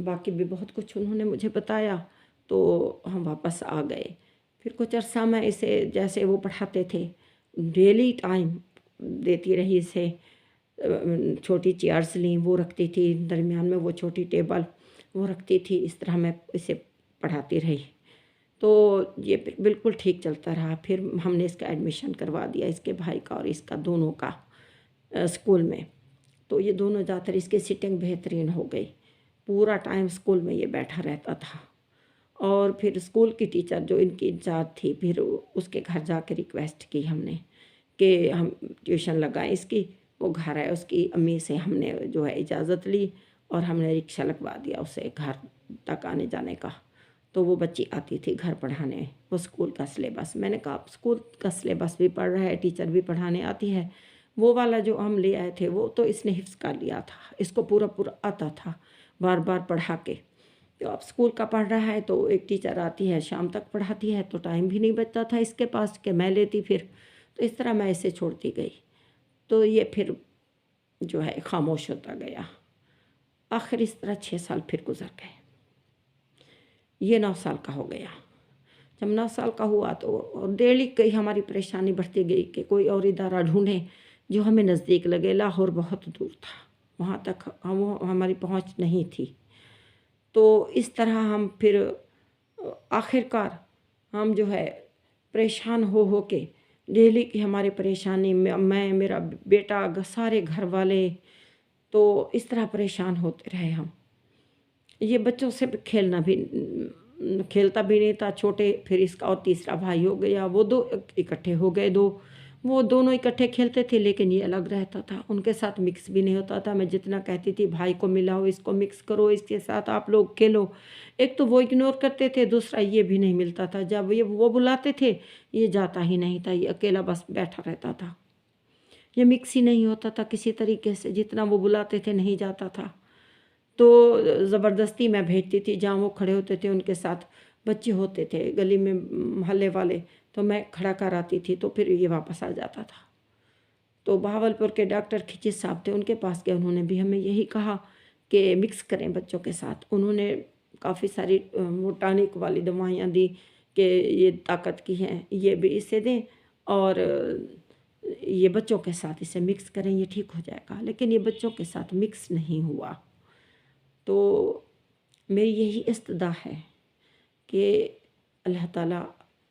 باقی بھی بہت کچھ انہوں نے مجھے بتایا، تو ہم واپس آ گئے۔ پھر کچھ عرصہ میں اسے جیسے وہ پڑھاتے تھے ڈیلی ٹائم دیتی رہی اسے، چھوٹی چیئرز لیں وہ رکھتی تھی، درمیان میں وہ چھوٹی ٹیبل وہ رکھتی تھی، اس طرح میں اسے پڑھاتی رہی۔ تو یہ بالکل ٹھیک چلتا رہا۔ پھر ہم نے اس کا ایڈمیشن کروا دیا، اس کے بھائی کا اور اس کا دونوں کا اسکول میں۔ تو یہ دونوں جا کر اس کی سٹنگ بہترین ہو گئی، پورا ٹائم اسکول میں یہ بیٹھا رہتا تھا۔ اور پھر اسکول کی ٹیچر جو ان کی انچارج تھی، پھر اس کے گھر جا کے ریکویسٹ کی ہم نے کہ ہم ٹیوشن لگائیں اس کی۔ وہ گھر ہے، اس کی امی سے ہم نے جو ہے اجازت لی اور ہم نے رکشہ لگوا دیا اسے گھر تک آنے جانے کا۔ تو وہ بچی آتی تھی گھر پڑھانے، وہ اسکول کا سلیبس، میں نے کہا اسکول کا سلیبس بھی پڑھ رہا ہے، ٹیچر بھی پڑھانے آتی ہے۔ وہ والا جو ہم لے آئے تھے وہ تو اس نے حفظ کر لیا تھا، اس کو پورا پورا آتا تھا بار بار پڑھا کے۔ تو اب اسکول کا پڑھ رہا ہے تو ایک ٹیچر آتی ہے شام تک پڑھاتی ہے، تو ٹائم بھی نہیں بچتا تھا اس کے پاس کہ میں لیتی پھر۔ تو اس طرح میں اسے چھوڑتی گئی، تو یہ پھر جو ہے خاموش ہوتا گیا۔ آخر اس طرح 6 سال پھر گزر گئے، یہ 9 سال کا ہو گیا۔ جب 9 سال کا ہوا تو ڈیلی کئی ہماری پریشانی بڑھتی گئی کہ کوئی اور ادارہ ڈھونڈیں جو ہمیں نزدیک لگے۔ لاہور بہت دور تھا، وہاں تک ہماری پہنچ نہیں تھی۔ تو اس طرح ہم پھر آخر کار ہم جو ہے پریشان ہو کے ڈیلی کی ہماری پریشانی میں میرا بیٹا سارے گھر والے، تو اس طرح پریشان ہوتے رہے ہم۔ یہ بچوں سے کھیلنا بھی کھیلتا بھی نہیں تھا چھوٹے، پھر اس کا اور تیسرا بھائی ہو گیا، وہ دو اکٹھے ہو گئے، وہ دونوں اکٹھے کھیلتے تھے لیکن یہ الگ رہتا تھا، ان کے ساتھ مکس بھی نہیں ہوتا تھا۔ میں جتنا کہتی تھی بھائی کو ملاؤ، اس کو مکس کرو، اس کے ساتھ آپ لوگ کھیلو، ایک تو وہ اگنور کرتے تھے، دوسرا یہ بھی نہیں ملتا تھا۔ جب وہ بلاتے تھے یہ جاتا ہی نہیں تھا، یہ اکیلا بس بیٹھا رہتا تھا، یہ مکس ہی نہیں ہوتا تھا کسی طریقے سے، جتنا وہ بلاتے تھے نہیں جاتا تھا۔ تو زبردستی میں بھیجتی تھی، جہاں وہ کھڑے ہوتے تھے ان کے ساتھ بچے ہوتے تھے گلی میں محلے والے، تو میں کھڑا کر آتی تھی تو پھر یہ واپس آ جاتا تھا۔ تو بہاولپور کے ڈاکٹر کھچی صاحب تھے، ان کے پاس گئے، انہوں نے بھی ہمیں یہی کہا کہ مکس کریں بچوں کے ساتھ۔ انہوں نے کافی ساری ٹانک والی دوائیاں دی کہ یہ طاقت کی ہیں، یہ بھی اسے دیں اور یہ بچوں کے ساتھ اسے مکس کریں، یہ ٹھیک ہو جائے گا۔ لیکن یہ بچوں کے ساتھ مکس نہیں ہوا۔ تو میری یہی استدعا ہے کہ اللہ تعالیٰ